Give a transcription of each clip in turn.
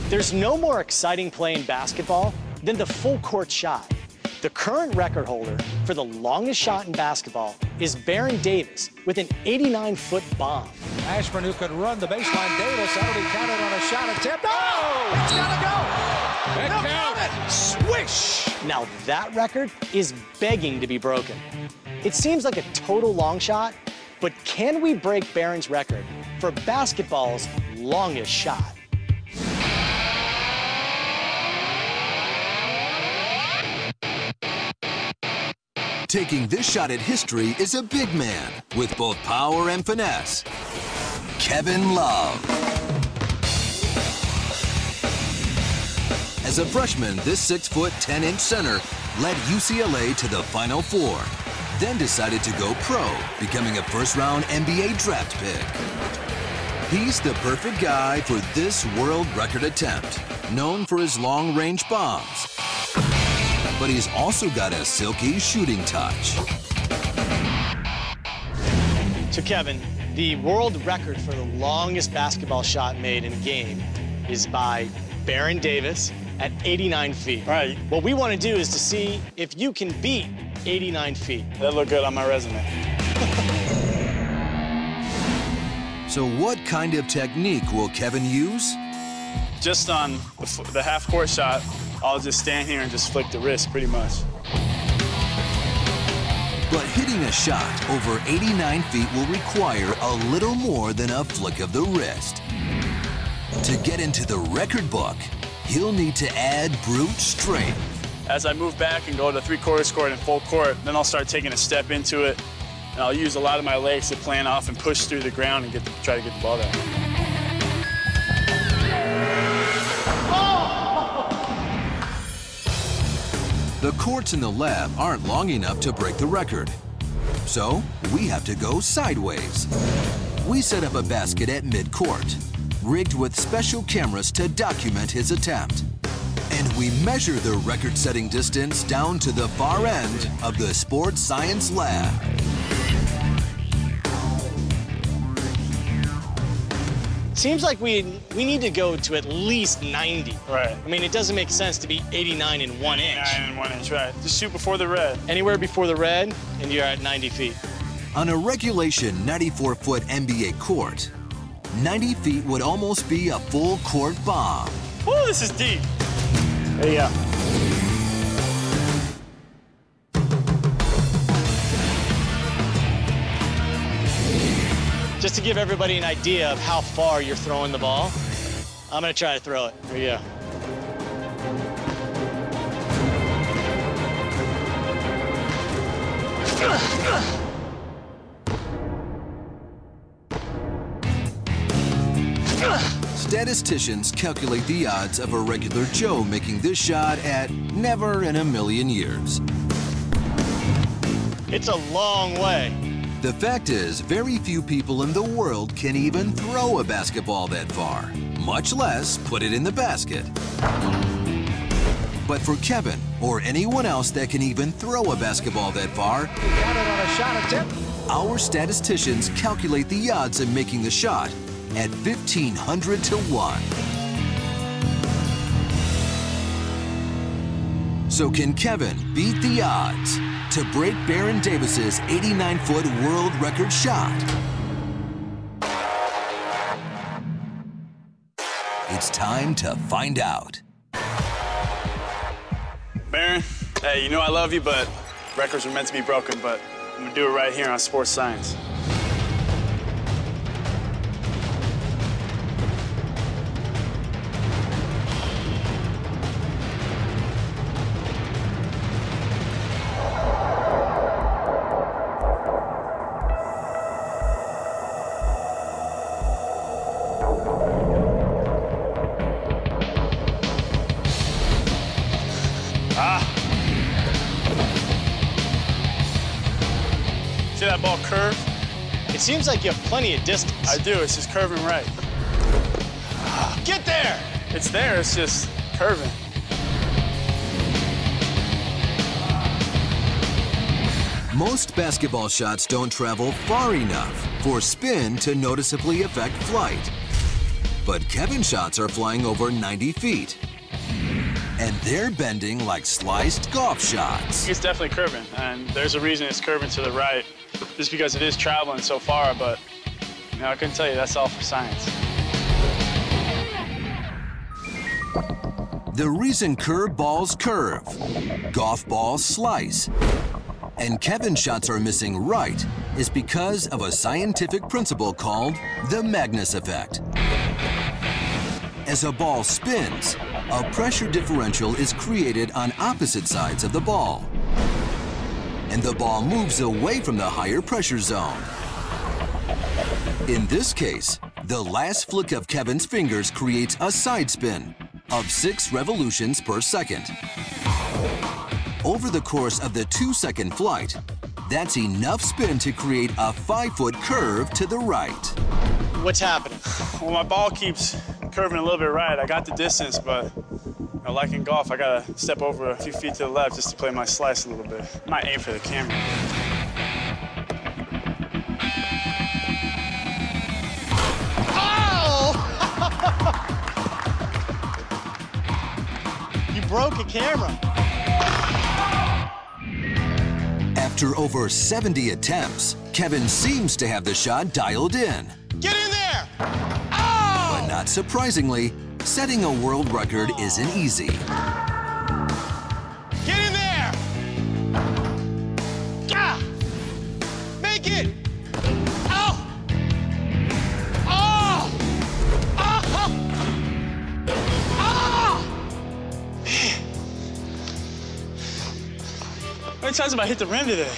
There's no more exciting play in basketball than the full court shot. The current record holder for the longest shot in basketball is Baron Davis with an 89-foot bomb. Ashburn, who could run the baseline. Davis, that'll be counted on a shot attempt. Oh! It's gotta go! It counted! Swish! Now that record is begging to be broken. It seems like a total long shot, but can we break Baron's record for basketball's longest shot? Taking this shot at history is a big man with both power and finesse. Kevin Love. As a freshman, this 6-foot, 10-inch center led UCLA to the Final Four, then decided to go pro, becoming a first-round NBA draft pick. He's the perfect guy for this world record attempt, known for his long-range bombs. But he's also got a silky shooting touch. So Kevin, the world record for the longest basketball shot made in a game is by Baron Davis at 89 feet. Right. What we want to do is to see if you can beat 89 feet. That look good on my resume. So what kind of technique will Kevin use? Just on the half-court shot, I'll just stand here and just flick the wrist, pretty much. But hitting a shot over 89 feet will require a little more than a flick of the wrist. To get into the record book, he'll need to add brute strength. As I move back and go to three-quarters court and full court, then I'll start taking a step into it, and I'll use a lot of my legs to plant off and push through the ground and try to get the ball down. The courts in the lab aren't long enough to break the record. So we have to go sideways. We set up a basket at mid-court, rigged with special cameras to document his attempt. And we measure the record-setting distance down to the far end of the sports science lab. Seems like we need to go to at least 90. Right. I mean, it doesn't make sense to be 89 in 1 inch. 89 in 1 inch, right. Just shoot before the red. Anywhere before the red, and you're at 90 feet. On a regulation 94-foot NBA court, 90 feet would almost be a full court bomb. Oh, this is deep. There you go. Just to give everybody an idea of how far you're throwing the ball, I'm gonna try to throw it. Here you go. Statisticians calculate the odds of a regular Joe making this shot at never in a million years. It's a long way. The fact is, very few people in the world can even throw a basketball that far, much less put it in the basket. But for Kevin, or anyone else that can even throw a basketball that far, Counted on a shot attempt. our statisticians calculate the odds of making the shot at 1,500 to 1. So can Kevin beat the odds to break Baron Davis's 89-foot world record shot? It's time to find out. Baron, hey, you know I love you, but records are meant to be broken, but I'm gonna do it right here on Sports Science. See that ball curve? It seems like you have plenty of distance. I do, it's just curving right. Get there! It's there, it's just curving. Most basketball shots don't travel far enough for spin to noticeably affect flight. But Kevin's shots are flying over 90 feet. And they're bending like sliced golf shots. It's definitely curving, and there's a reason it's curving to the right, just because it is traveling so far, but you know, I couldn't tell you, that's all for science. The reason curve balls curve, golf balls slice, and Kevin's shots are missing right is because of a scientific principle called the Magnus effect. As a ball spins, a pressure differential is created on opposite sides of the ball, and the ball moves away from the higher pressure zone. In this case, the last flick of Kevin's fingers creates a side spin of 6 revolutions per second. Over the course of the 2-second flight, that's enough spin to create a 5-foot curve to the right. What's happening? Well, my ball keeps curving a little bit right. I got the distance, but you know, like in golf, I gotta step over a few feet to the left just to play my slice a little bit. I might aim for the camera. Oh! You broke a camera. After over 70 attempts, Kevin seems to have the shot dialed in. Get in there! Oh! But not surprisingly, setting a world record isn't easy. Get in there! Ah! Make it! Oh! Oh! Oh! Oh! Man. How many times have I hit the rim today?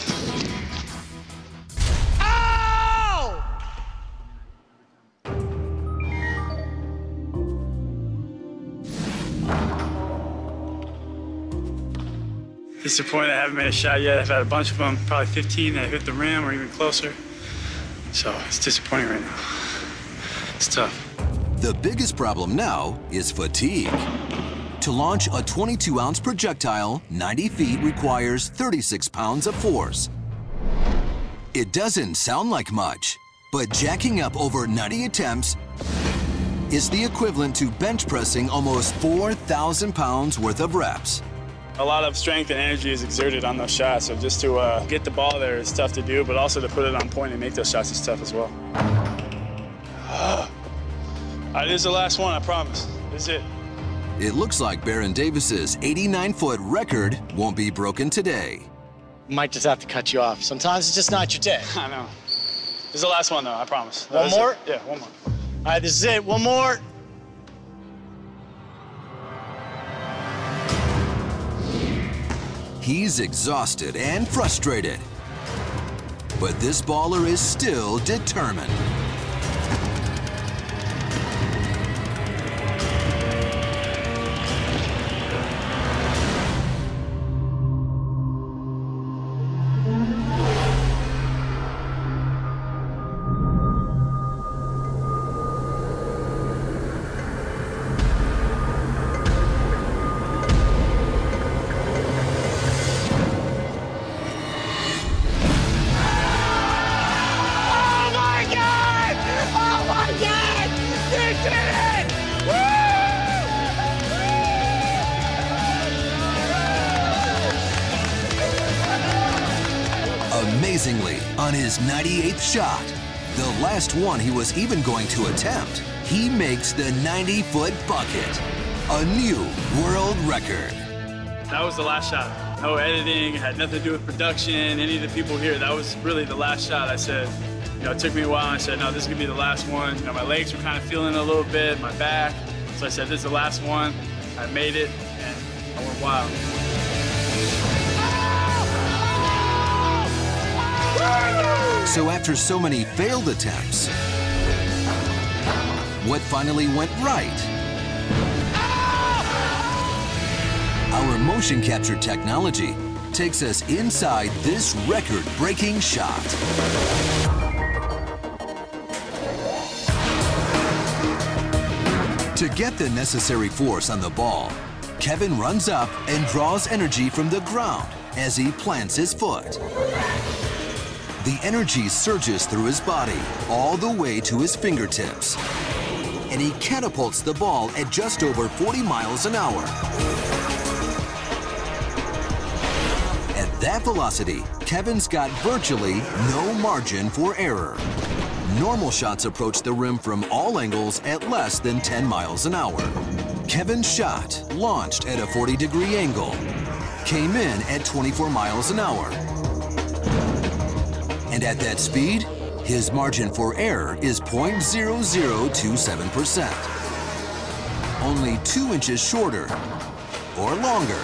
Oh! Disappointed I haven't made a shot yet. I've had a bunch of them, probably 15 that hit the rim or even closer. So it's disappointing right now. It's tough. The biggest problem now is fatigue. To launch a 22-ounce projectile 90 feet requires 36 pounds of force. It doesn't sound like much, but jacking up over 90 attempts is the equivalent to bench pressing almost 4,000 pounds worth of reps. A lot of strength and energy is exerted on those shots, so just to get the ball there is tough to do, but also to put it on point and make those shots is tough as well. This is the last one, I promise. This is it. It looks like Baron Davis's 89-foot record won't be broken today. Might just have to cut you off. Sometimes it's just not your day. I know. This is the last one, though, I promise. One more? Yeah, one more. All right, this is it. One more. He's exhausted and frustrated, but this baller is still determined. Amazingly, on his 98th shot, the last one he was even going to attempt, he makes the 90-foot bucket, a new world record. That was the last shot. No editing, it had nothing to do with production, any of the people here. That was really the last shot. I said, you know, it took me a while, and I said, no, this is gonna be the last one. You know, my legs were kind of feeling it a little bit, my back. So I said, this is the last one. I made it, and I went wild. So after so many failed attempts, what finally went right? Our motion capture technology takes us inside this record-breaking shot. To get the necessary force on the ball, Kevin runs up and draws energy from the ground as he plants his foot. The energy surges through his body all the way to his fingertips. and he catapults the ball at just over 40 miles an hour. At that velocity, Kevin's got virtually no margin for error. Normal shots approach the rim from all angles at less than 10 miles an hour. Kevin's shot, launched at a 40-degree angle, came in at 24 miles an hour. And at that speed, his margin for error is 0.0027%. Only 2 inches shorter or longer,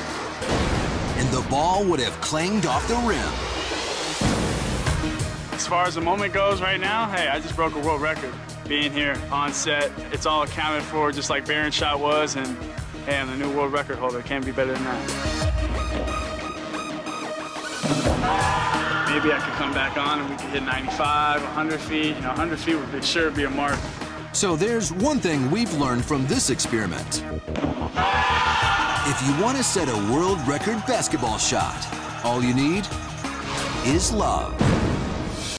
and the ball would have clanged off the rim. As far as the moment goes right now, hey, I just broke a world record. Being here on set, it's all accounted for just like Barron's shot was, and hey, I'm the new world record holder. Can't be better than that. Maybe I could come back on and we could hit 95, 100 feet. 100 feet would sure be a mark. So there's one thing we've learned from this experiment. If you want to set a world record basketball shot, all you need is love.